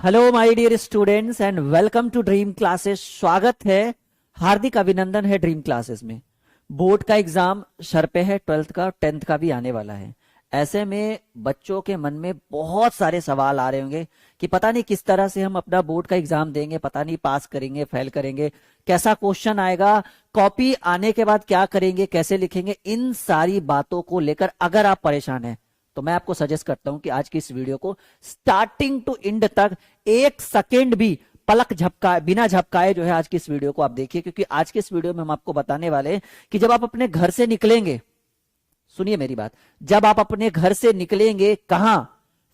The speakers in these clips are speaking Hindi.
Hello my dear students and welcome to dream classes. स्वागत है, हार्दिक अभिनंदन है ड्रीम क्लासेस में। बोर्ड का एग्जाम सर पे है, 12th का 10th का भी आने वाला है। ऐसे में बच्चों के मन में बहुत सारे सवाल आ रहे होंगे कि पता नहीं किस तरह से हम अपना बोर्ड का एग्जाम देंगे, पता नहीं पास करेंगे फेल करेंगे, कैसा क्वेश्चन आएगा, कॉपी आने के बाद क्या करेंगे, कैसे लिखेंगे। इन सारी बातों को लेकर अगर आप परेशान हैं तो मैं आपको सजेस्ट करता हूं कि आज की इस वीडियो को स्टार्टिंग टू एंड तक एक सेकेंड भी पलक झपकाए बिना झपकाए जो है आज की इस वीडियो को आप देखिए, क्योंकि आज के इस वीडियो में हम आपको बताने वाले हैं कि जब आप अपने घर से निकलेंगे, सुनिए मेरी बात, जब आप अपने घर से निकलेंगे कहां,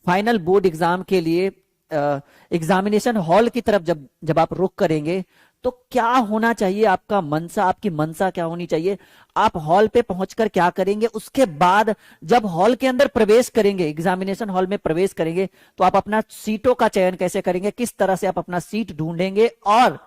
फाइनल बोर्ड एग्जाम के लिए एग्जामिनेशन हॉल की तरफ जब आप रुख करेंगे तो क्या होना चाहिए, आपका मनसा, आपकी मनसा क्या होनी चाहिए, आप हॉल पे पहुंचकर क्या करेंगे। उसके बाद जब हॉल के अंदर प्रवेश करेंगे, एग्जामिनेशन हॉल में प्रवेश करेंगे, तो आप अपना सीटों का चयन कैसे करेंगे, किस तरह से आप अपना सीट ढूंढेंगे। और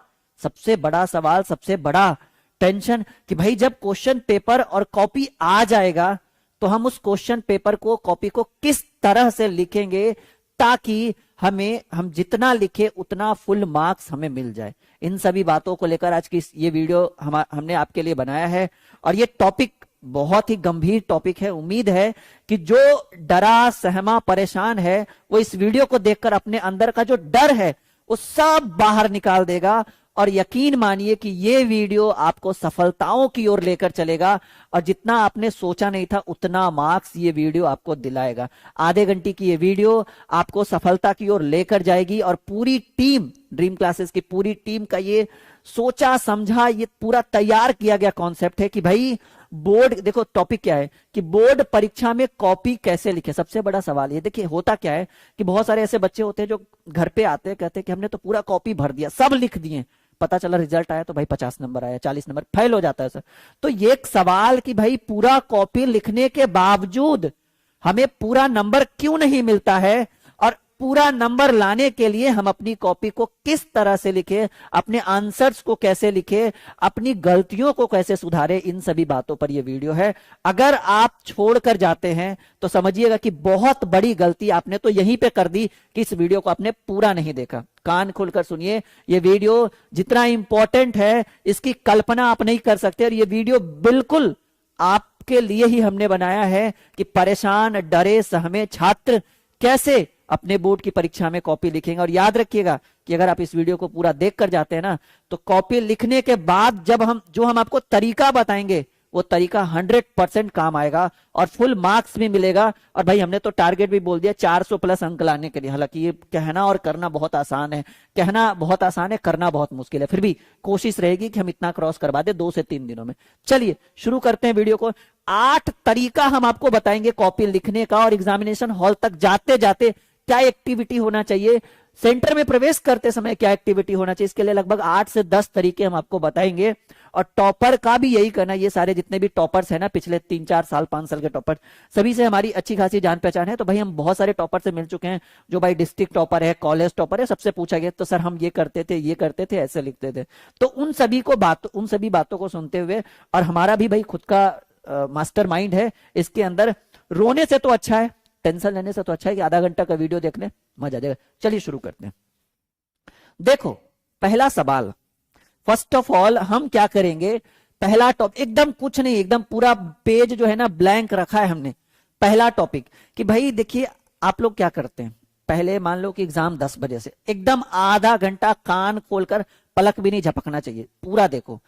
सबसे बड़ा सवाल, सबसे बड़ा टेंशन कि भाई जब क्वेश्चन पेपर और कॉपी आ जाएगा तो हम उस क्वेश्चन पेपर को, कॉपी को किस तरह से लिखेंगे ताकि हम जितना लिखे उतना फुल मार्क्स हमें मिल जाए। इन सभी बातों को लेकर आज की ये वीडियो हमने आपके लिए बनाया है। और ये टॉपिक बहुत ही गंभीर टॉपिक है। उम्मीद है कि जो डरा सहमा परेशान है वो इस वीडियो को देखकर अपने अंदर का जो डर है वो सब बाहर निकाल देगा। और यकीन मानिए कि ये वीडियो आपको सफलताओं की ओर लेकर चलेगा और जितना आपने सोचा नहीं था उतना मार्क्स ये वीडियो आपको दिलाएगा। आधे घंटे की ये वीडियो आपको सफलता की ओर लेकर जाएगी और पूरी टीम, ड्रीम क्लासेस की पूरी टीम का ये सोचा समझा, ये पूरा तैयार किया गया कॉन्सेप्ट है कि भाई बोर्ड, देखो टॉपिक क्या है कि बोर्ड परीक्षा में कॉपी कैसे लिखे। सबसे बड़ा सवाल ये, देखिए होता क्या है कि बहुत सारे ऐसे बच्चे होते हैं जो घर पे आते हैं, कहते हैं कि हमने तो पूरा कॉपी भर दिया, सब लिख दिए, पता चला रिजल्ट आया तो भाई 50 नंबर आया, 40 नंबर, फेल हो जाता है सर। तो ये एक सवाल कि भाई पूरा कॉपी लिखने के बावजूद हमें पूरा नंबर क्यों नहीं मिलता है, और पूरा नंबर लाने के लिए हम अपनी कॉपी को किस तरह से लिखे, अपने आंसर्स को कैसे लिखे, अपनी गलतियों को कैसे सुधारे, इन सभी बातों पर यह वीडियो है। अगर आप छोड़कर जाते हैं तो समझिएगा कि बहुत बड़ी गलती आपने तो यहीं पे कर दी कि इस वीडियो को आपने पूरा नहीं देखा। कान खोलकर सुनिए, ये वीडियो जितना इंपॉर्टेंट है इसकी कल्पना आप नहीं कर सकते। और ये वीडियो बिल्कुल आपके लिए ही हमने बनाया है कि परेशान डरे सहमे छात्र कैसे अपने बोर्ड की परीक्षा में कॉपी लिखेंगे। और याद रखिएगा कि अगर आप इस वीडियो को पूरा देख कर जाते हैं ना तो कॉपी लिखने के बाद जब हम आपको तरीका बताएंगे वो तरीका 100% काम आएगा और फुल मार्क्स भी मिलेगा। और भाई हमने तो टारगेट भी बोल दिया 400 प्लस अंक लाने के लिए। हालांकि ये कहना और करना बहुत आसान है, कहना बहुत आसान है, करना बहुत मुश्किल है, फिर भी कोशिश रहेगी कि हम इतना क्रॉस करवा दे 2 से 3 दिनों में। चलिए शुरू करते हैं वीडियो को। 8 तरीका हम आपको बताएंगे कॉपी लिखने का, और एग्जामिनेशन हॉल तक जाते जाते क्या एक्टिविटी होना चाहिए, सेंटर में प्रवेश करते समय क्या एक्टिविटी होना चाहिए, इसके लिए लगभग 8 से 10 तरीके हम आपको बताएंगे। और टॉपर का भी यही करना, ये सारे जितने भी टॉपर्स है ना, पिछले 3-4 साल 5 साल के टॉपर, सभी से हमारी अच्छी खासी जान पहचान है। तो भाई हम बहुत सारे टॉपर से मिल चुके हैं जो भाई डिस्ट्रिक्ट टॉपर है, कॉलेज टॉपर है, सबसे पूछा गया तो सर हम ये करते थे, ये करते थे, ऐसे लिखते थे। तो उन सभी बातों को सुनते हुए, और हमारा भी भाई खुद का मास्टर माइंड है इसके अंदर, रोने से तो अच्छा है, टेंशन लेने से तो अच्छा है कि आधा घंटा का वीडियो देखने मजा आ जाएगा। चलिए शुरू करते हैं। देखो पहला सवाल, फर्स्ट ऑफ ऑल हम क्या करेंगे, पहला टॉपिक एकदम कुछ नहीं, एकदम पूरा पेज जो है ना ब्लैंक रखा है हमने। पहला टॉपिक कि भाई देखिए आप लोग क्या करते हैं, पहले मान लो कि एग्जाम 10 बजे से, एकदम आधा घंटा कान खोलकर पलक भी नहीं झपकना चाहिए, पूरा देखो।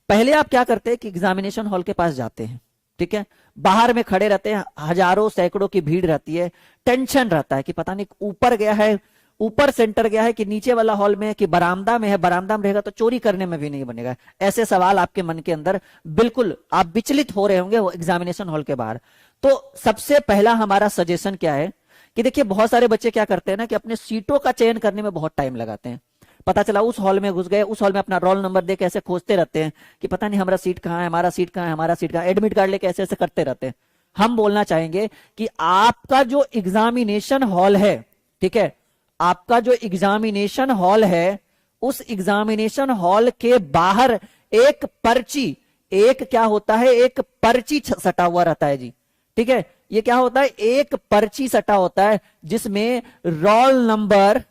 पहले आप क्या करते हैं कि एग्जामिनेशन हॉल के पास जाते हैं, ठीक है, बाहर में खड़े रहते हैं, हजारों सैकड़ों की भीड़ रहती है, टेंशन रहता है कि पता नहीं ऊपर गया है, ऊपर सेंटर गया है कि नीचे वाला हॉल में है कि बरामदा में है, बरामदा में रहेगा तो चोरी करने में भी नहीं बनेगा। ऐसे सवाल आपके मन के अंदर बिल्कुल आप विचलित हो रहे होंगे वो एग्जामिनेशन हॉल के बाहर। तो सबसे पहला हमारा सजेशन क्या है कि देखिए बहुत सारे बच्चे क्या करते हैं ना कि अपने सीटों का चयन करने में बहुत टाइम लगाते हैं। पता चला उस हॉल में घुस गए, उस हॉल में अपना रोल नंबर देके ऐसे खोजते रहते हैं कि पता नहीं हमारा सीट कहाँ है, हमारा सीट कहाँ है, हमारा सीट कहाँ है, एडमिट कार्ड लेके ऐसे ऐसे करते रहते हैं। हम बोलना चाहेंगे कि आपका जो एग्जामिनेशन हॉल है, ठीक है, आपका जो एग्जामिनेशन हॉल है, उस एग्जामिनेशन हॉल के बाहर एक पर्ची, एक क्या होता है, एक पर्ची सटा हुआ रहता है जी, ठीक है। ये क्या होता है, एक पर्ची सटा होता है जिसमें रोल नंबर,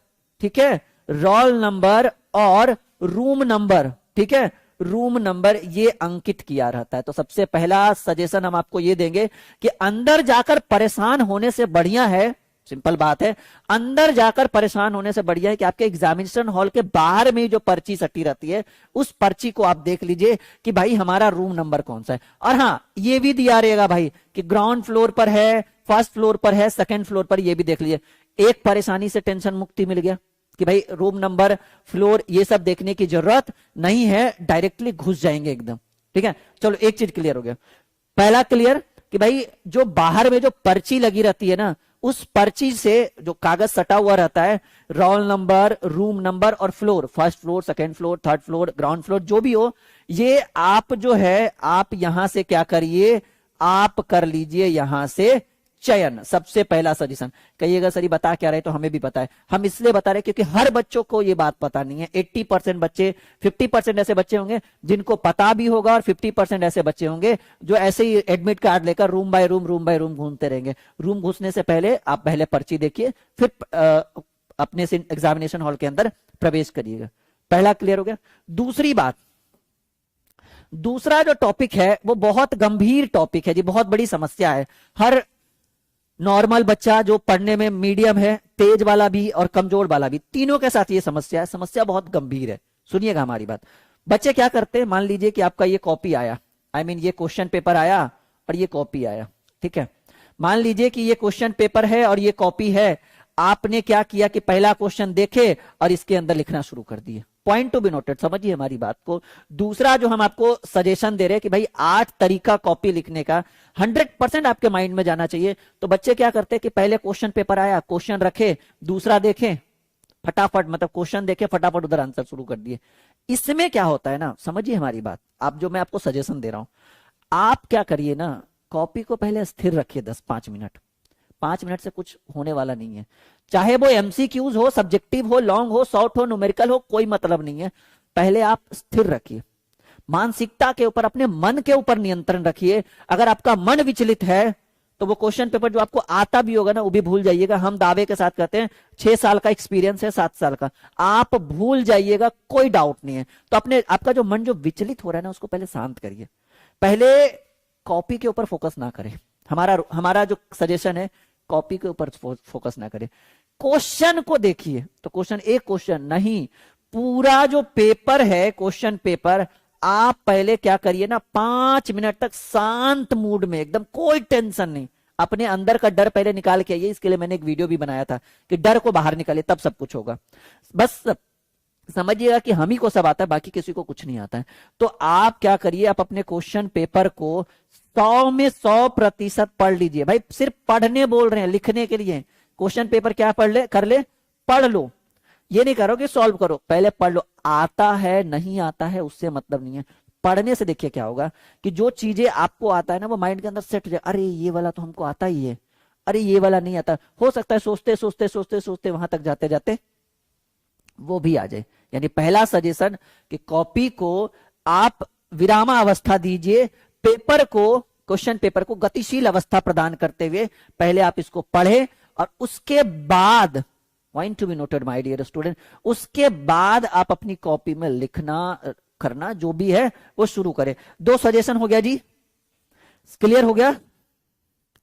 ठीक है, रोल नंबर और रूम नंबर, ठीक है, रूम नंबर ये अंकित किया रहता है। तो सबसे पहला सजेशन हम आपको ये देंगे कि अंदर जाकर परेशान होने से बढ़िया है, सिंपल बात है, अंदर जाकर परेशान होने से बढ़िया है कि आपके एग्जामिनेशन हॉल के बाहर में जो पर्ची सटी रहती है उस पर्ची को आप देख लीजिए कि भाई हमारा रूम नंबर कौन सा है। और हाँ, ये भी दिया रहेगा भाई कि ग्राउंड फ्लोर पर है, फर्स्ट फ्लोर पर है, सेकंड फ्लोर पर, ये भी देख लीजिए। एक परेशानी से टेंशन मुक्ति मिल गया कि भाई रूम नंबर, फ्लोर, ये सब देखने की जरूरत नहीं है, डायरेक्टली घुस जाएंगे एकदम। ठीक है, चलो एक चीज क्लियर हो गया। पहला क्लियर कि भाई जो बाहर में जो पर्ची लगी रहती है ना, उस पर्ची से जो कागज सटा हुआ रहता है, रोल नंबर, रूम नंबर और floor, first floor, second floor, third floor, ground floor, जो भी हो, ये आप जो है आप यहां से क्या करिए, आप कर लीजिए यहां से चयन। सबसे पहला सजेशन। कहिएगा सर बता क्या रहे, तो हमें भी पता है, हम इसलिए बता रहे क्योंकि हर बच्चों को ये बात पता नहीं है। 80% बच्चे, 50% ऐसे बच्चे होंगे जिनको पता भी होगा और 50% ऐसे बच्चे होंगे जो ऐसे ही एडमिट कार्ड लेकर रूम बाय रूम घूमते रहेंगे। रूम घुसने से पहले आप पहले पर्ची देखिए, फिर अपने एग्जामिनेशन हॉल के अंदर प्रवेश करिएगा। पहला क्लियर हो गया। दूसरी बात, दूसरा जो टॉपिक है वो बहुत गंभीर टॉपिक है जी, बहुत बड़ी समस्या है। हर नॉर्मल बच्चा जो पढ़ने में मीडियम है, तेज वाला भी और कमजोर वाला भी, तीनों के साथ ये समस्या है। समस्या बहुत गंभीर है, सुनिएगा हमारी बात। बच्चे क्या करते हैं, मान लीजिए कि आपका ये कॉपी आया, ये क्वेश्चन पेपर आया और ये कॉपी आया, ठीक है। मान लीजिए कि ये क्वेश्चन पेपर है और ये कॉपी है। आपने क्या किया कि पहला क्वेश्चन देखे और इसके अंदर लिखना शुरू कर दिए। पॉइंट टू बी नोटेड, समझिए हमारी बात को। दूसरा जो हम आपको सजेशन दे रहे हैं कि भाई 8 तरीका कॉपी लिखने का 100% आपके माइंड में जाना चाहिए। तो बच्चे क्या करते हैं कि पहले क्वेश्चन पेपर आया, क्वेश्चन रखे, दूसरा देखें, फटाफट मतलब क्वेश्चन देखे, फटाफट उधर आंसर शुरू कर दिए। इसमें क्या होता है ना, समझिए हमारी बात। आप जो मैं आपको सजेशन दे रहा हूं, आप क्या करिए ना, कॉपी को पहले स्थिर रखिए 10-5 मिनट। 5 मिनट से कुछ होने वाला नहीं है। चाहे वो एमसीक्यूज हो, सब्जेक्टिव हो, लॉन्ग हो, शॉर्ट हो, न्यूमेरिकल हो, कोई मतलब नहीं है। पहले आप स्थिर रखिए, मानसिकता के ऊपर, अपने मन के ऊपर नियंत्रण रखिए। अगर आपका मन विचलित है तो वो क्वेश्चन पेपर जो आपको आता भी होगा ना, वो भी भूल जाइएगा। हम दावे के साथ कहते हैं 6 साल का एक्सपीरियंस है, 7 साल का, आप भूल जाइएगा, कोई डाउट नहीं है। तो अपने आपका जो मन जो विचलित हो रहा है ना, उसको पहले शांत करिए। पहले कॉपी के ऊपर फोकस ना करें। हमारा जो सजेशन है, कॉपी के ऊपर फोकस ना करें, क्वेश्चन को देखिए। तो क्वेश्चन, एक क्वेश्चन नहीं, पूरा जो पेपर है, क्वेश्चन पेपर, आप पहले क्या करिए ना, 5 मिनट तक शांत मूड में, एकदम कोई टेंशन नहीं, अपने अंदर का डर पहले निकाल के आइए। इसके लिए मैंने एक वीडियो भी बनाया था कि डर को बाहर निकालिए, तब सब कुछ होगा। बस समझिएगा कि हम ही को सब आता है, बाकी किसी को कुछ नहीं आता है। तो आप क्या करिए, आप अपने क्वेश्चन पेपर को 100 में 100% पढ़ लीजिए। भाई सिर्फ पढ़ने बोल रहे हैं, लिखने के लिए। क्वेश्चन पेपर क्या पढ़ ले, कर ले, पढ़ लो। ये नहीं करो कि सॉल्व करो, पहले पढ़ लो। आता है नहीं आता है उससे मतलब नहीं है, पढ़ने से देखिए क्या होगा कि जो चीजें आपको आता है ना, वो माइंड के अंदर सेट हो जाए। अरे ये वाला तो हमको आता ही है, अरे ये वाला नहीं आता। हो सकता है सोचते सोचते सोचते सोचते वहां तक जाते जाते वो भी आ जाए। यानी पहला सजेशन कि कॉपी को आप विरामावस्था दीजिए, पेपर को, क्वेश्चन पेपर को गतिशील अवस्था प्रदान करते हुए पहले आप इसको पढ़े और उसके बाद, point to be noted my dear student, उसके बाद आप अपनी कॉपी में लिखना करना जो भी है वो शुरू करें। 2 सजेशन हो गया जी, क्लियर हो गया।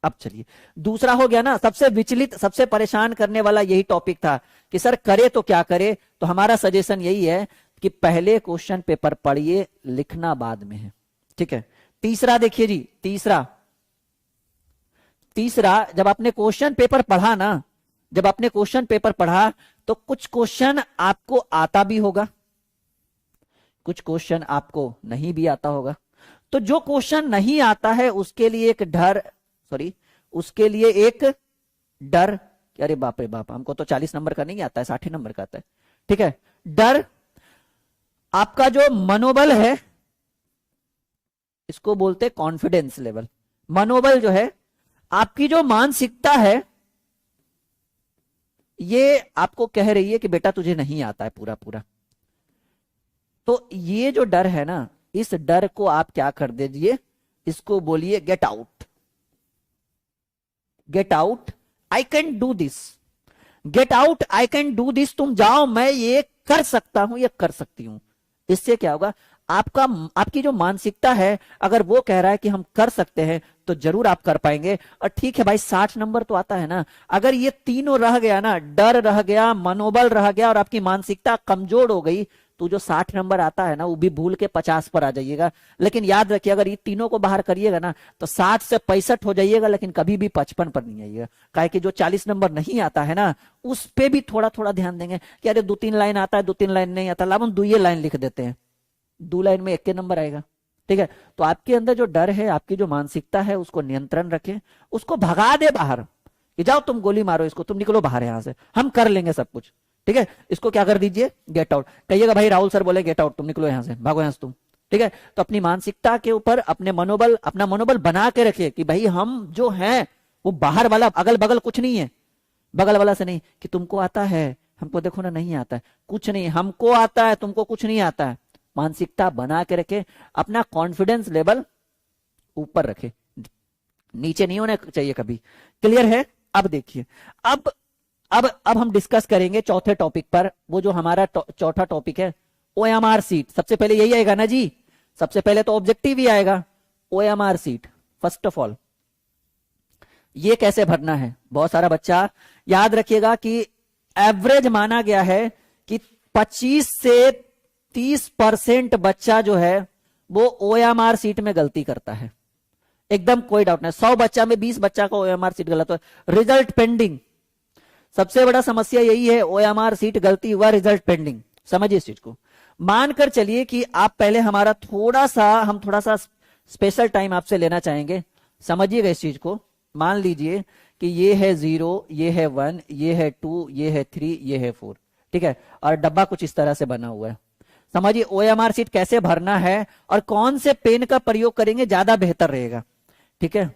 अब चलिए दूसरा हो गया ना, सबसे विचलित, सबसे परेशान करने वाला यही टॉपिक था कि सर करे तो क्या करे। तो हमारा सजेशन यही है कि पहले क्वेश्चन पेपर पढ़िए, लिखना बाद में है, ठीक है। तीसरा देखिए जी, तीसरा जब आपने क्वेश्चन पेपर पढ़ा ना, जब आपने क्वेश्चन पेपर पढ़ा तो कुछ क्वेश्चन आपको आता भी होगा, कुछ क्वेश्चन आपको नहीं भी आता होगा। तो जो क्वेश्चन नहीं आता है उसके लिए एक डर कि अरे बाप रे बाप, हमको तो 40 नंबर का नहीं आता है, 60 नंबर का आता है, ठीक है। डर, आपका जो मनोबल है, इसको बोलते हैं कॉन्फिडेंस लेवल। मनोबल जो है, आपकी जो मानसिकता है, ये आपको कह रही है कि बेटा तुझे नहीं आता है पूरा पूरा। तो ये जो डर है ना, इस डर को आप क्या कर दीजिए, इसको बोलिए get out, get out, I can do this. Get out, I can do this, तुम जाओ, मैं ये कर सकता हूं, ये कर सकती हूं। इससे क्या होगा, आपका आपकी जो मानसिकता है, अगर वो कह रहा है कि हम कर सकते हैं, तो जरूर आप कर पाएंगे। और ठीक है भाई, 60 नंबर तो आता है ना। अगर ये तीनों रह गया ना, डर रह गया, मनोबल रह गया और आपकी मानसिकता कमजोर हो गई, तो जो 60 नंबर आता है ना, वो भी भूल के 50 पर आ जाइएगा। लेकिन याद रखिए, अगर ये तीनों को बाहर करिएगा ना, तो 60 से 65 हो जाइएगा, लेकिन कभी भी 55 पर नहीं आइएगा। काहे कि जो 40 नंबर नहीं आता है ना, उस पे भी थोड़ा थोड़ा ध्यान देंगे कि अरे 2-3 लाइन आता है, 2-3 लाइन नहीं आता, लाभ हम 2 लाइन लिख देते हैं, 2 लाइन में 1 के नंबर आएगा। ठीक है, तो आपके अंदर जो डर है, आपकी जो मानसिकता है, उसको नियंत्रण रखें, उसको भगा दे बाहर कि जाओ तुम गोली मारो इसको, तुम निकलो बाहर यहां से, हम कर लेंगे सब कुछ। ठीक है, इसको क्या कर दीजिए, गेट आउट कहिएगा। भाई राहुल सर बोले गेट आउट, तुम निकलो यहां से, भागो यहां से तुम। ठीक है, तो अपनी मानसिकता के ऊपर अपना मनोबल बना के रखिए कि भाई हम जो हैं वो बाहर वाला, अगल बगल कुछ नहीं है, बगल वाला से नहीं कि तुमको आता है, हमको देखो ना नहीं आता है, कुछ नहीं, हमको आता है, तुमको कुछ नहीं आता है। मानसिकता बना के रखे, अपना कॉन्फिडेंस लेवल ऊपर रखे, नीचे नहीं होना चाहिए कभी। क्लियर है? अब देखिए, अब हम डिस्कस करेंगे चौथे टॉपिक पर। वो जो हमारा चौथा टॉपिक है, ओएमआर सीट। सबसे पहले यही आएगा ना जी, सबसे पहले तो ऑब्जेक्टिव ही आएगा, OMR sheet. First of all ये कैसे भरना है, बहुत सारा बच्चा याद रखिएगा कि एवरेज माना गया है कि 25 से 30% बच्चा जो है वो ओएमआर सीट में गलती करता है। एकदम कोई डाउट नहीं, 100 बच्चा में 20 बच्चा का ओएमआर सीट गलत हो, रिजल्ट पेंडिंग। सबसे बड़ा समस्या यही है, ओएमआर सीट गलती हुआ, रिजल्ट पेंडिंग। समझिए इस चीज को। मानकर चलिए कि आप पहले हम थोड़ा सा स्पेशल टाइम आपसे लेना चाहेंगे, समझिएगा इस चीज को। मान लीजिए कि ये है 0, ये है 1, ये है 2, ये है 3, ये है 4। ठीक है, और डब्बा कुछ इस तरह से बना हुआ है। समझिए ओएमआर सीट कैसे भरना है और कौन से पेन का प्रयोग करेंगे ज्यादा बेहतर रहेगा। ठीक है,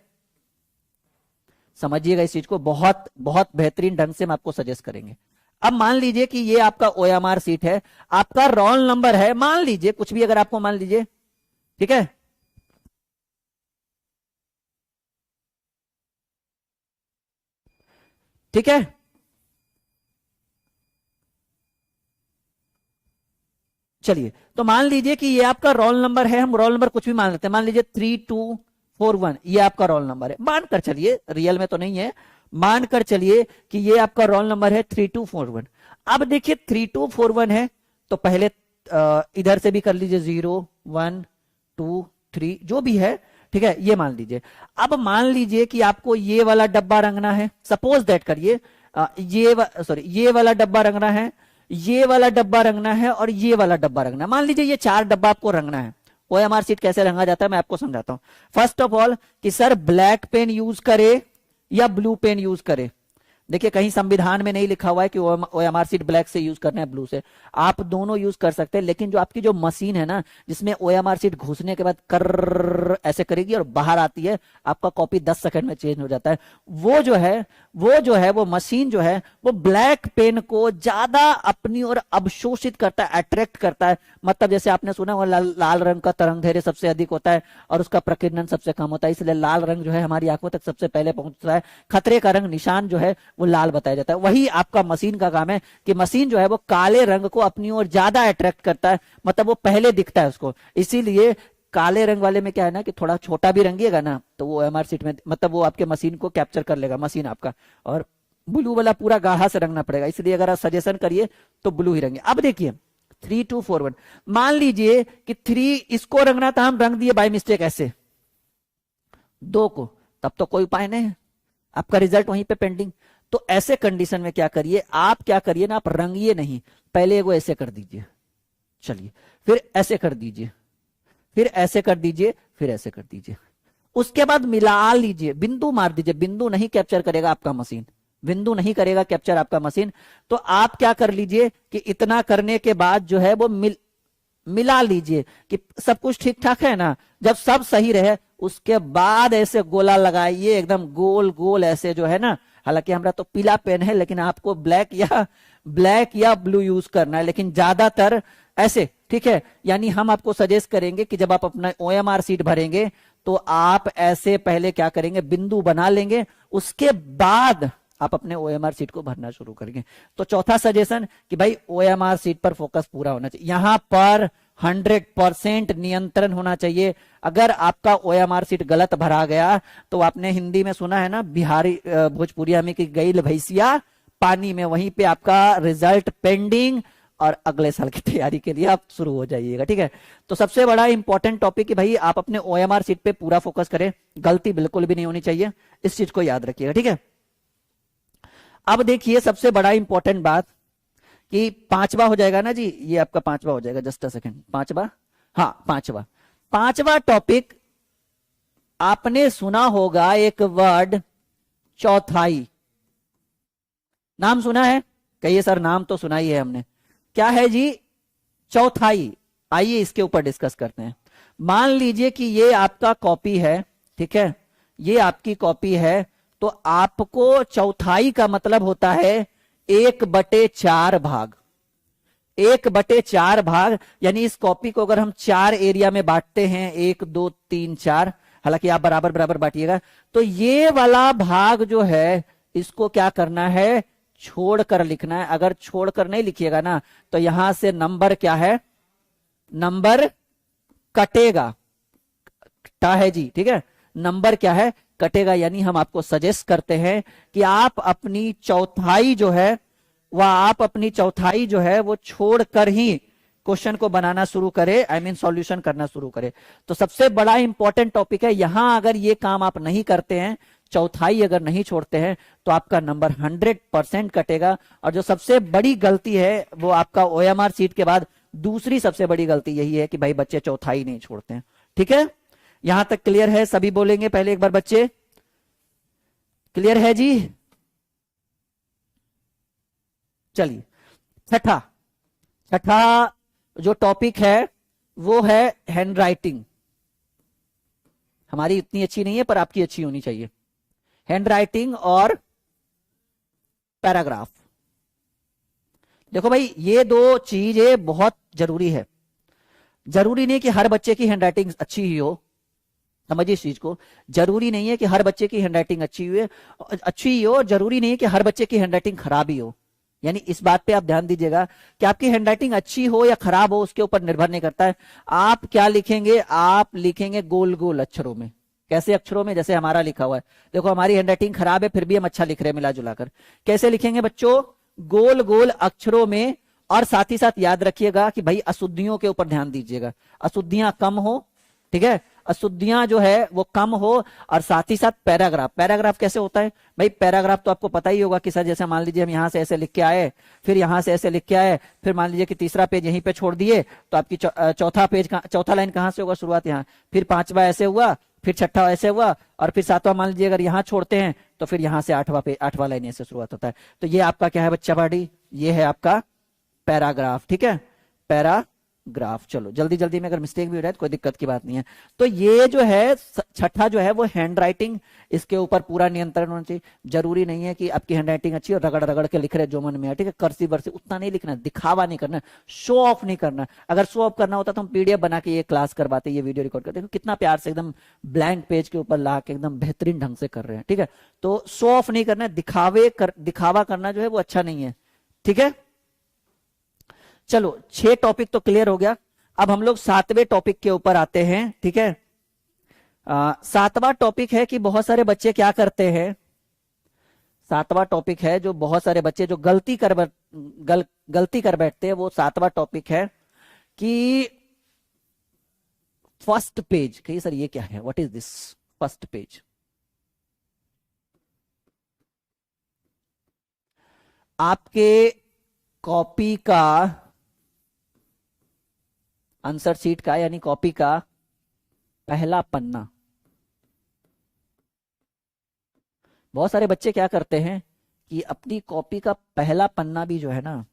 समझिएगा इस चीज को, बहुत बहुत बेहतरीन ढंग से हम आपको सजेस्ट करेंगे। अब मान लीजिए कि ये आपका ओएमआर सीट है, आपका रोल नंबर है, मान लीजिए कुछ भी, अगर आपको मान लीजिए, ठीक है, ठीक है, चलिए तो मान लीजिए कि ये आपका रोल नंबर है, हम रोल नंबर कुछ भी मान लेते हैं, मान लीजिए 3241, ये आपका रोल नंबर है। मानकर चलिए, रियल में तो नहीं है, मानकर चलिए कि ये आपका रोल नंबर है 3241। अब देखिए 3241 है, तो पहले इधर से भी कर लीजिए 0 1 2 3 जो भी है। ठीक है, ये मान लीजिए। अब मान लीजिए कि आपको ये वाला डब्बा रंगना है, सपोज दैट करिए, ये वाला डब्बा रंगना है, ये वाला डब्बा रंगना है और ये वाला डब्बा रंगना है। मान लीजिए ये 4 डब्बा आपको रंगना है। ओएमआर सीट कैसे रंगा जाता है मैं आपको समझाता हूं। फर्स्ट ऑफ ऑल कि सर ब्लैक पेन यूज करे या ब्लू पेन यूज करे। देखिए कहीं संविधान में नहीं लिखा हुआ है कि ओएमआर सीट ब्लैक से यूज करना है ब्लू से, आप दोनों यूज कर सकते हैं। लेकिन जो आपकी जो मशीन है ना, जिसमें ओएमआर सीट घुसने के बाद कर ऐसे करेगी और बाहर आती है, आपका कॉपी 10 सेकंड में चेंज हो जाता है, वो मशीन जो है वो ब्लैक पेन को ज्यादा अपनी ओर अवशोषित करता है, अट्रैक्ट करता है। मतलब जैसे आपने सुना वो लाल रंग का तरंग धैर्य सबसे अधिक होता है और उसका प्रकीर्णन सबसे कम होता है, इसलिए लाल रंग जो है हमारी आंखों तक सबसे पहले पहुंचता है। खतरे का रंग निशान जो है वो लाल बताया जाता है। वही आपका मशीन का काम है कि मशीन जो है वो काले रंग को अपनी ओर ज्यादा अट्रैक्ट करता है, मतलब वो पहले दिखता है उसको। इसीलिए काले रंग वाले में क्या है ना कि थोड़ा छोटा भी रंगिएगा ना तो वो ओएमआर सीट में, मतलब वो आपके मशीन को कैप्चर कर लेगा मशीन आपका। और ब्लू वाला पूरा गाढ़ा से रंगना पड़ेगा, इसलिए अगर आप सजेशन करिए तो ब्लू ही रंगे। अब देखिए 3241, मान लीजिए कि 3 इसको रंगना था, हम रंग दिए बाय मिस्टेक ऐसे 2 को, तब तो कोई उपाय नहीं है, आपका रिजल्ट वहीं पे पेंडिंग। तो ऐसे कंडीशन में क्या करिए, आप क्या करिए ना, आप रंगिए नहीं, पहले वो ऐसे कर दीजिए, चलिए फिर ऐसे कर दीजिए, फिर ऐसे कर दीजिए, फिर ऐसे कर दीजिए, उसके बाद मिला लीजिए, बिंदु मार दीजिए। बिंदु नहीं कैप्चर करेगा आपका मशीन, बिंदु नहीं करेगा कैप्चर आपका मशीन। तो आप क्या कर लीजिए कि इतना करने के बाद जो है वो मिला लीजिए कि सब कुछ ठीक ठाक है ना। जब सब सही रहे उसके बाद ऐसे गोला लगाइए, एकदम गोल गोल ऐसे जो है ना। हालांकि हमारा तो पीला पेन है, लेकिन आपको ब्लैक या ब्लू यूज करना है, लेकिन ज्यादातर ऐसे। ठीक है, यानी हम आपको सजेस्ट करेंगे कि जब आप अपना ओएमआर सीट भरेंगे तो आप ऐसे पहले क्या करेंगे, बिंदु बना लेंगे, उसके बाद आप अपने ओएमआर सीट को भरना शुरू करेंगे। तो चौथा सजेशन कि भाई ओएमआर सीट पर फोकस पूरा होना चाहिए, यहां पर 100% नियंत्रण होना चाहिए। अगर आपका ओएमआर सीट गलत भरा गया तो आपने हिंदी में सुना है ना, बिहारी भोजपुरिया में कि गई भैंसिया पानी में, वहीं पे आपका रिजल्ट पेंडिंग और अगले साल की तैयारी के लिए आप शुरू हो जाइएगा। ठीक है, तो सबसे बड़ा इंपॉर्टेंट टॉपिक कि भाई आप अपने ओएमआर सीट पे पूरा फोकस करें, गलती बिल्कुल भी नहीं होनी चाहिए, इस चीज को याद रखिएगा। ठीक है, अब देखिए सबसे बड़ा इंपॉर्टेंट बात कि पांचवा हो जाएगा ना जी, ये आपका पांचवा हो जाएगा, जस्ट अ सेकंड, पांचवा, हाँ पांचवा टॉपिक आपने सुना होगा एक वर्ड चौथाई, नाम सुना है? कहिए सर नाम तो सुना ही है हमने, क्या है जी? चौथाई। आइए इसके ऊपर डिस्कस करते हैं। मान लीजिए कि ये आपका कॉपी है, ठीक है, ये आपकी कॉपी है, तो आपको चौथाई का मतलब होता है 1/4 भाग। 1/4 भाग यानी इस कॉपी को अगर हम 4 एरिया में बांटते हैं, 1 2 3 4, हालांकि आप बराबर बराबर बांटिएगा, तो ये वाला भाग जो है इसको क्या करना है? छोड़कर लिखना है। अगर छोड़कर नहीं लिखिएगा ना तो यहां से नंबर क्या है? नंबर कटेगा, कटा है जी, ठीक है, नंबर क्या है? कटेगा। यानी हम आपको सजेस्ट करते हैं कि आप अपनी चौथाई जो है वो छोड़कर ही क्वेश्चन को बनाना शुरू करे, आई मीन सॉल्यूशन करना शुरू करे। तो सबसे बड़ा इंपॉर्टेंट टॉपिक है, यहां अगर ये काम आप नहीं करते हैं, चौथाई अगर नहीं छोड़ते हैं, तो आपका नंबर 100% कटेगा। और जो सबसे बड़ी गलती है वो आपका ओएमआर सीट के बाद दूसरी सबसे बड़ी गलती यही है कि भाई बच्चे चौथाई नहीं छोड़ते हैं। ठीक है, यहां तक क्लियर है? सभी बोलेंगे पहले एक बार, बच्चे क्लियर है जी? चलिए, छठा जो टॉपिक है वो है हैंड राइटिंग। हमारी इतनी अच्छी नहीं है पर आपकी अच्छी होनी चाहिए। हैंड राइटिंग और पैराग्राफ। देखो भाई, ये दो चीजें बहुत जरूरी है। जरूरी नहीं कि हर बच्चे की हैंड राइटिंग अच्छी ही हो, समझिए इस चीज को। जरूरी नहीं है कि हर बच्चे की हैंड राइटिंग अच्छी ही हो, जरूरी नहीं है कि हर बच्चे की हैंड राइटिंग खराब ही हो। यानी इस बात पे आप ध्यान दीजिएगा कि आपकी हैंड राइटिंग अच्छी हो या खराब हो उसके ऊपर निर्भर नहीं करता है। आप क्या लिखेंगे? आप लिखेंगे गोल गोल अक्षरों में। कैसे अक्षरों में? जैसे हमारा लिखा हुआ है, देखो हमारी हैंडराइटिंग खराब है फिर भी हम अच्छा लिख रहे हैं मिला जुलाकर। कैसे लिखेंगे बच्चों? गोल गोल अक्षरों में। और साथ ही साथ याद रखिएगा कि भाई अशुद्धियों के ऊपर ध्यान दीजिएगा, अशुद्धियां कम हो, ठीक है, अशुद्धियां जो है वो कम हो। और साथ ही साथ पैराग्राफ कैसे होता है भाई? पैराग्राफ तो आपको पता ही होगा कि सर जैसे मान लीजिए हम यहां से ऐसे लिख के आए, फिर यहां से ऐसे लिख के आए, फिर मान लीजिए कि तीसरा पेज यहीं पे छोड़ दिए, तो आपकी चौथा लाइन कहां से होगा? शुरुआत यहाँ, फिर पांचवा ऐसे हुआ, फिर छठा ऐसे हुआ, और फिर सातवां मान लीजिए अगर यहां छोड़ते हैं तो फिर यहां से आठवां लाइन ऐसे शुरुआत होता है। तो ये आपका क्या है बच्चा बॉडी? ये है आपका पैराग्राफ। ठीक है, पैराग्राफ। चलो जल्दी जल्दी में अगर मिस्टेक भी हो रहा है तो कोई दिक्कत की बात नहीं है। तो ये जो है छठा जो है वो हैंड राइटिंग, इसके ऊपर पूरा नियंत्रण होना चाहिए। जरूरी नहीं है कि आपकी हैंड राइटिंग अच्छी और रगड़ रगड़ के लिख रहे जो मन में है, ठीक है, कर्सिव वर्सिव उतना नहीं लिखना, दिखावा नहीं करना, शो ऑफ नहीं करना। अगर शो ऑफ करना होता तो हम पीडीएफ बना के ये क्लास करवाते, ये वीडियो रिकॉर्ड करते। देखो कितना प्यार से एकदम ब्लैंक पेज के ऊपर ला के एकदम बेहतरीन ढंग से कर रहे हैं। ठीक है, तो शो ऑफ नहीं करना, दिखावा करना जो है वो अच्छा नहीं है। ठीक है, चलो 6 टॉपिक तो क्लियर हो गया। अब हम लोग 7वें टॉपिक के ऊपर आते हैं। ठीक है, 7वां टॉपिक है कि बहुत सारे बच्चे क्या करते हैं। 7वां टॉपिक है जो बहुत सारे बच्चे जो गलती कर बैठते हैं, वो 7वां टॉपिक है कि फर्स्ट पेज। कहिए सर ये क्या है? What is this first page? आपके कॉपी का, आंसर शीट का यानी कॉपी का पहला पन्ना। बहुत सारे बच्चे क्या करते हैं कि अपनी कॉपी का पहला पन्ना भी जो है ना,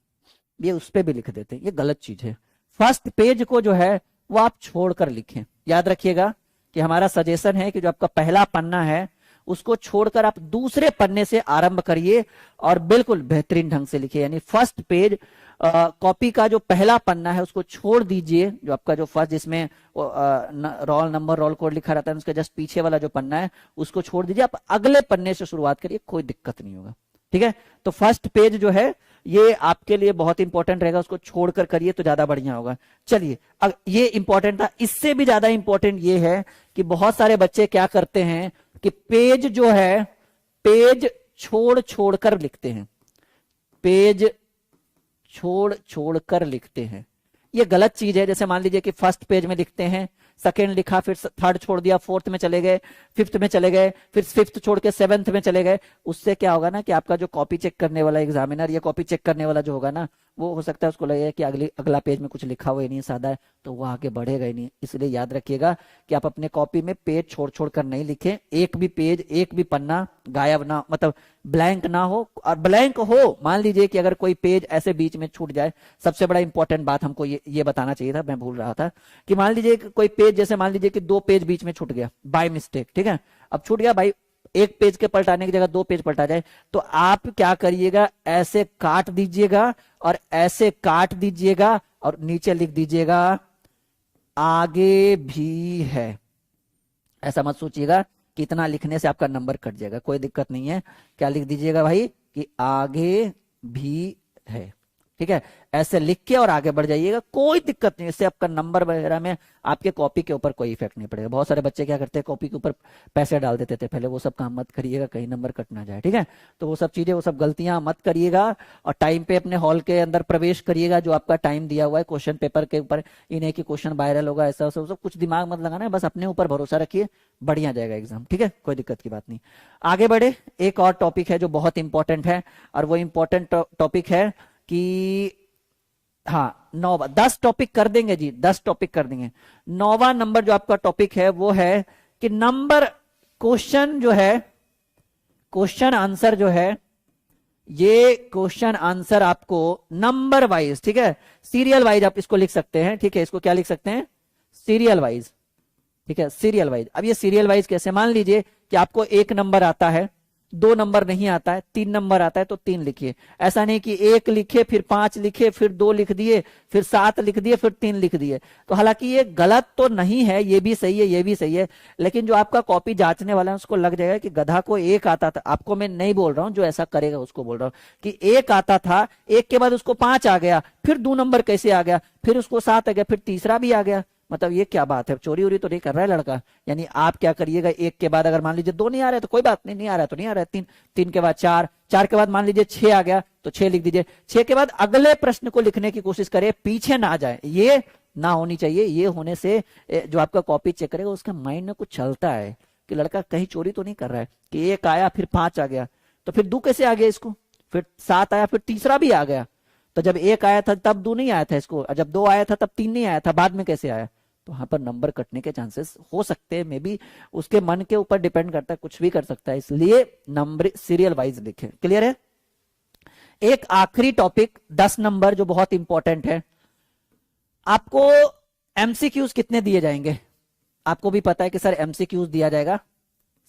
ये उस पे भी लिख देते हैं। ये गलत चीज है। फर्स्ट पेज को जो है वो आप छोड़कर लिखें। याद रखिएगा कि हमारा सजेशन है कि जो आपका पहला पन्ना है उसको छोड़कर आप दूसरे पन्ने से आरंभ करिए और बिल्कुल बेहतरीन ढंग से लिखिए। यानी फर्स्ट पेज, कॉपी का जो पहला पन्ना है उसको छोड़ दीजिए। जो आपका जो फर्स्ट जिसमें रोल नंबर रोल कोड लिखा रहता है उसके जस्ट पीछे वाला जो पन्ना है उसको छोड़ दीजिए। आप अगले पन्ने से शुरुआत करिए, कोई दिक्कत नहीं होगा। ठीक है। तो फर्स्ट पेज जो है ये आपके लिए बहुत इंपॉर्टेंट रहेगा, उसको छोड़कर करिए तो ज्यादा बढ़िया होगा। चलिए, अब ये इंपॉर्टेंट था, इससे भी ज्यादा इंपॉर्टेंट ये है कि बहुत सारे बच्चे क्या करते हैं कि पेज जो है, पेज छोड़ छोड़ कर लिखते हैं, पेज छोड़ छोड़ कर लिखते हैं। ये गलत चीज है। जैसे मान लीजिए कि फर्स्ट पेज में लिखते हैं, सेकंड लिखा, फिर थर्ड छोड़ दिया, फोर्थ में चले गए, फिफ्थ में चले गए, फिर फिफ्थ छोड़ के सेवेंथ में चले गए। उससे क्या होगा ना कि आपका जो कॉपी चेक करने वाला एग्जामिनर या कॉपी चेक करने वाला जो होगा ना, वो हो सकता है उसको लगेगा कि अगला पेज में कुछ लिखा हुआ ही नहीं, सादा है, तो वो आगे बढ़ेगा ही नहीं। इसलिए याद रखिएगा कि आप अपने कॉपी में पेज छोड़ छोड़ कर नहीं लिखें, एक भी पेज, एक भी पन्ना गायब ना, मतलब ब्लैंक ना हो। और ब्लैंक हो, मान लीजिए कि अगर कोई पेज ऐसे बीच में छूट जाए, सबसे बड़ा इंपॉर्टेंट बात हमको ये बताना चाहिए था, मैं भूल रहा था, कि मान लीजिए कि कोई पेज, जैसे मान लीजिए कि 2 पेज बीच में छूट गया बाय मिस्टेक, ठीक है। अब छूट गया भाई, एक पेज के पलटाने की जगह 2 पेज पलटा जाए, तो आप क्या करिएगा, ऐसे काट दीजिएगा और ऐसे काट दीजिएगा और नीचे लिख दीजिएगा आगे भी है। ऐसा मत सोचिएगा कि इतना लिखने से आपका नंबर कट जाएगा, कोई दिक्कत नहीं है। क्या लिख दीजिएगा भाई कि आगे भी है, ठीक है। ऐसे लिख के और आगे बढ़ जाइएगा, कोई दिक्कत नहीं, इससे आपका नंबर वगैरह में आपके कॉपी के ऊपर कोई इफेक्ट नहीं पड़ेगा। बहुत सारे बच्चे क्या करते हैं, कॉपी के ऊपर पैसे डाल देते थे पहले, वो सब काम मत करिएगा, कहीं नंबर कट ना जाए, ठीक है। तो वो सब चीजें, वो सब गलतियां मत करिएगा और टाइम पे अपने हॉल के अंदर प्रवेश करिएगा। जो आपका टाइम दिया हुआ है क्वेश्चन पेपर के ऊपर, इन्हें कि क्वेश्चन वायरल होगा, ऐसा सब कुछ दिमाग मत लगाना है, बस अपने ऊपर भरोसा रखिए, बढ़िया जाएगा एग्जाम, ठीक है, कोई दिक्कत की बात नहीं। आगे बढ़े, एक और टॉपिक है जो बहुत इंपॉर्टेंट है, और वो इंपॉर्टेंट टॉपिक है कि हाँ 10 टॉपिक कर देंगे जी, 10 टॉपिक कर देंगे। 9वां नंबर जो आपका टॉपिक है वो है कि नंबर, क्वेश्चन जो है, क्वेश्चन आंसर जो है, ये क्वेश्चन आंसर आपको नंबर वाइज, ठीक है, सीरियल वाइज आप इसको लिख सकते हैं, ठीक है। इसको क्या लिख सकते हैं, सीरियल वाइज, ठीक है, सीरियल वाइज। अब ये सीरियल वाइज कैसे, मान लीजिए कि आपको 1 नंबर आता है, 2 नंबर नहीं आता है, 3 नंबर आता है, तो 3 लिखिए। ऐसा नहीं कि 1 लिखे, फिर 5 लिखे, फिर 2 लिख दिए, फिर 7 लिख दिए, फिर 3 लिख दिए। तो हालांकि ये गलत तो नहीं है, ये भी सही है, ये भी सही है, लेकिन जो आपका कॉपी जांचने वाला है उसको लग जाएगा कि गधा को 1 आता था। आपको मैं नहीं बोल रहा हूं, जो ऐसा करेगा उसको बोल रहा हूं कि 1 आता था, 1 के बाद उसको 5 आ गया, फिर 2 नंबर कैसे आ गया, फिर उसको 7 आ गया, फिर तीसरा भी आ गया। मतलब ये क्या बात है, चोरी उरी तो नहीं कर रहा है लड़का। यानी आप क्या करिएगा, 1 के बाद अगर मान लीजिए 2 नहीं आ रहा है तो कोई बात नहीं, नहीं आ रहा है तो नहीं आ रहा है, 3, 3 के बाद 4, 4 के बाद मान लीजिए 6 आ गया तो 6 लिख दीजिए। 6 के बाद अगले प्रश्न को लिखने की कोशिश करें, पीछे ना जाए, ये ना होनी चाहिए। ये होने से जो आपका कॉपी चेक करेगा उसके माइंड में कुछ चलता है कि लड़का कहीं चोरी तो नहीं कर रहा है, कि 1 आया फिर 5 आ गया, तो फिर 2 कैसे आ गया इसको, फिर 7 आया, फिर तीसरा भी आ गया। तो जब 1 आया था तब 2 नहीं आया था इसको, जब 2 आया था तब 3 नहीं आया था, बाद में कैसे आया। तो वहां पर नंबर कटने के चांसेस हो सकते हैं, मे बी उसके मन के ऊपर डिपेंड करता है, कुछ भी कर सकता है, इसलिए नंबर सीरियल वाइज लिखे। क्लियर है। एक आखिरी टॉपिक 10 नंबर जो बहुत इंपॉर्टेंट है, आपको एमसीक्यूज कितने दिए जाएंगे, आपको भी पता है कि सर एमसीक्यूज दिया जाएगा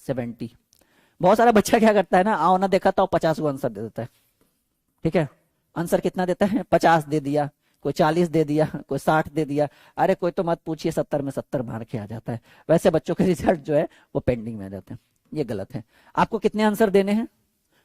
70। बहुत सारा बच्चा क्या करता है ना, आओ ना देखा तो 50 को आंसर दे देता है, ठीक है। आंसर कितना देता है, 50 दे दिया, कोई 40 दे दिया, कोई 60 दे दिया, अरे कोई तो मत पूछिए 70 में 70 मार के आ जाता है। वैसे बच्चों के रिजल्ट जो है वो पेंडिंग में आ जाते हैं, ये गलत है। आपको कितने आंसर देने हैं,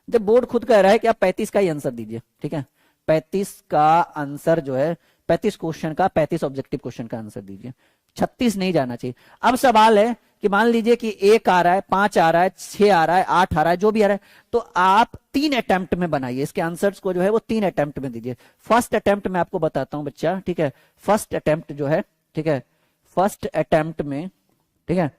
जब बोर्ड खुद कह रहा है कि आप 35 का ही आंसर दीजिए, ठीक है, 35 का आंसर जो है, 35 क्वेश्चन का, 35 ऑब्जेक्टिव क्वेश्चन का आंसर दीजिए, 36 नहीं जाना चाहिए। अब सवाल है कि मान लीजिए कि 1 आ रहा है, 5 आ रहा है, 6 आ रहा है, 8 आ रहा है, जो भी आ रहा है, तो आप 3 अटेम्प्ट में बनाइए इसके आंसर्स को, जो है वो 3 अटेम्प्ट में दीजिए। फर्स्ट अटेम्प्ट में आपको बताता हूं बच्चा, ठीक है, फर्स्ट अटेम्प्ट जो है, ठीक है, फर्स्ट अटेम्प्ट में, ठीक है,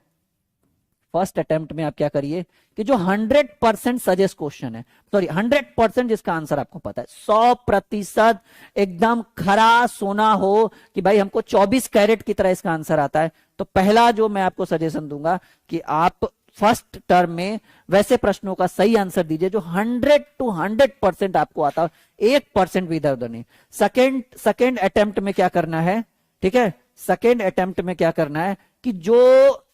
फर्स्ट अटेम्प्ट में आप क्या करिए कि जो 100% सजेस्ट क्वेश्चन है, सॉरी 100% जिसका आंसर आपको पता है, 100% एकदम खरा सोना हो कि भाई हमको 24 कैरेट की तरह इसका आंसर आता है, तो पहला जो मैं आपको सजेशन दूंगा कि आप फर्स्ट टर्म में वैसे प्रश्नों का सही आंसर दीजिए जो 100 to 100% आपको आता है, 1% भी इधर उधर नहीं। सेकेंड अटेम्प्ट में क्या करना है, ठीक है, सेकेंड अटेम्प्ट में क्या करना है कि जो,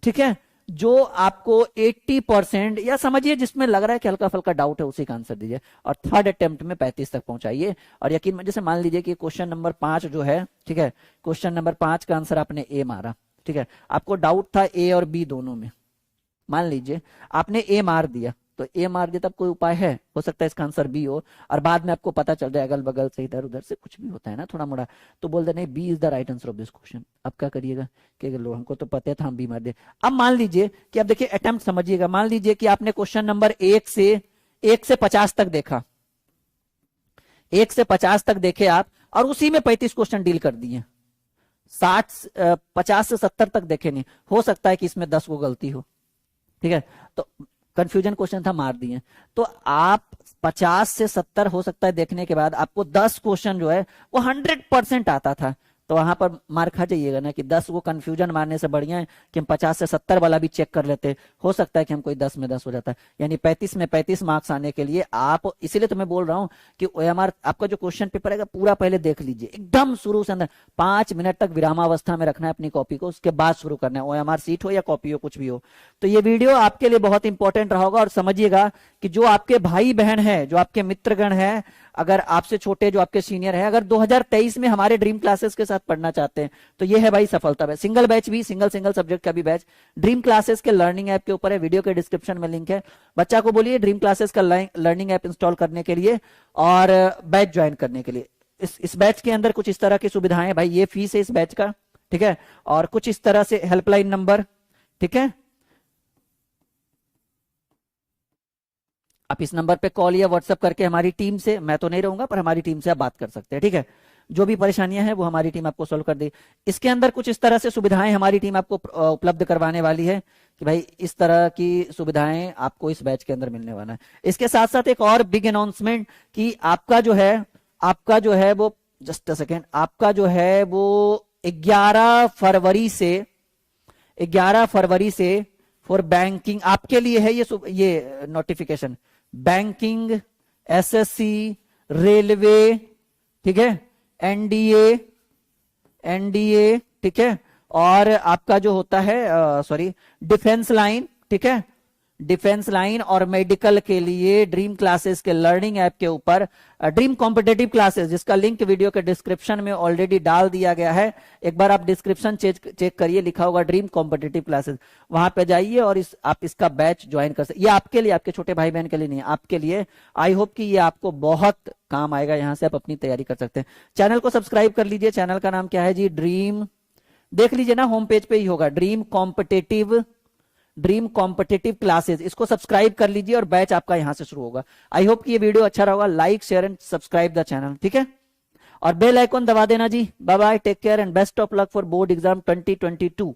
ठीक है, जो आपको 80% या समझिए जिसमें लग रहा है कि हल्का फल्का डाउट है उसी का आंसर दीजिए, और थर्ड अटेम्प्ट में 35 तक पहुंचाइए। और यकीन, जैसे मान लीजिए कि क्वेश्चन नंबर 5 जो है, ठीक है, क्वेश्चन नंबर 5 का आंसर आपने ए मारा, ठीक है, आपको डाउट था ए और बी दोनों में, मान लीजिए आपने ए मार दिया, तो ए मार दिया तब कोई उपाय है? हो सकता है इसका आंसर बी हो, और बाद में आपको पता चल जाए अगल बगल से इधर उधर से कुछ भी होता है ना थोड़ा मोड़ा, तो बोल दे नहीं B is the right answer of this question. अब क्या करिएगा कि लो हमको तो पता था हम बी मार दे। अब मान लीजिए कि अब देखिए अटेम्प्ट समझिएगा, मान लीजिए कि आपने क्वेश्चन नंबर 1 से 50 तक देखा, 1 से 50 तक देखे आप, और उसी में 35 क्वेश्चन डील कर दिए। 50 से 70 तक देखे नहीं, हो सकता है कि इसमें 10 को गलती हो, ठीक है, तो कंफ्यूजन क्वेश्चन था मार दिए। तो आप 50 से 70 हो सकता है देखने के बाद आपको 10 क्वेश्चन जो है वो 100% आता था, तो वहां पर मार खा जाइएगा ना कि 10 को कंफ्यूजन मारने से बढ़िया है कि हम 50 से 70 वाला भी चेक कर लेते, हो सकता है कि हम कोई 10 में 10 हो जाता है। यानी 35 में 35 मार्क्स आने के लिए आप, इसीलिए तो मैं बोल रहा हूं कि ओएमआर आपका जो क्वेश्चन पेपर है पूरा पहले देख लीजिए एकदम शुरू से, अंदर 5 मिनट तक विरामावस्था में रखना है अपनी कॉपी को, उसके बाद शुरू करना है, ओएमआर सीट हो या कॉपी हो कुछ भी हो। तो ये वीडियो आपके लिए बहुत इंपॉर्टेंट रहा होगा, और समझिएगा कि जो आपके भाई बहन है, जो आपके मित्रगण है, अगर आपसे छोटे जो आपके सीनियर है, अगर 2023 में हमारे ड्रीम क्लासेस के साथ पढ़ना चाहते हैं तो ये है भाई सफलता बैच, सिंगल बैच भी, सिंगल सब्जेक्ट का भी बैच ड्रीम क्लासेस के लर्निंग ऐप के ऊपर है, वीडियो के डिस्क्रिप्शन में लिंक है। बच्चा को बोलिए ड्रीम क्लासेस का लर्निंग ऐप इंस्टॉल करने के लिए और बैच ज्वाइन करने के लिए। इस बैच के अंदर कुछ इस तरह की सुविधाएं, भाई ये फीस है इस बैच का, ठीक है, और कुछ इस तरह से हेल्पलाइन नंबर, ठीक है, आप इस नंबर पे कॉल या व्हाट्सएप करके हमारी टीम से, मैं तो नहीं रहूंगा पर हमारी टीम से आप बात कर सकते हैं, ठीक है, जो भी परेशानियां हैं वो हमारी टीम आपको सोल्व कर देगी। इसके अंदर कुछ इस तरह से सुविधाएं हमारी टीम आपको उपलब्ध करवाने वाली है कि भाई इस तरह की सुविधाएं आपको इस बैच के अंदर मिलने वाला है। इसके साथ साथ एक और बिग अनाउंसमेंट कि आपका जो है वो, जस्ट अ सेकेंड, आपका जो है वो 11 फरवरी से फॉर बैंकिंग आपके लिए है ये नोटिफिकेशन, बैंकिंग, एसएससी, रेलवे, ठीक है, एनडीए, ठीक है, और आपका जो होता है डिफेंस लाइन, ठीक है, डिफेंस लाइन और मेडिकल के लिए ड्रीम क्लासेस के लर्निंग ऐप के ऊपर ड्रीम कॉम्पिटेटिव क्लासेस, जिसका लिंक वीडियो के डिस्क्रिप्शन में ऑलरेडी डाल दिया गया है, एक बार आप डिस्क्रिप्शन चेक करिए, लिखा होगा ड्रीम कॉम्पिटेटिव क्लासेस, वहां पे जाइए और आप इसका बैच ज्वाइन कर सकते। ये आपके लिए, आपके छोटे भाई बहन के लिए नहीं है, आपके लिए। आई होप कि ये आपको बहुत काम आएगा, यहां से आप अपनी तैयारी कर सकते हैं। चैनल को सब्सक्राइब कर लीजिए, चैनल का नाम क्या है जी, ड्रीम, देख लीजिए ना होम पेज पे ही होगा, ड्रीम कॉम्पिटेटिव क्लासेस, इसको सब्सक्राइब कर लीजिए और बैच आपका यहां से शुरू होगा। आई होप कि ये वीडियो अच्छा रहा होगा, like share and subscribe the channel, ठीक है, और बेल आइकॉन दबा देना जी। Bye bye, take care and best of luck for board exam 2022।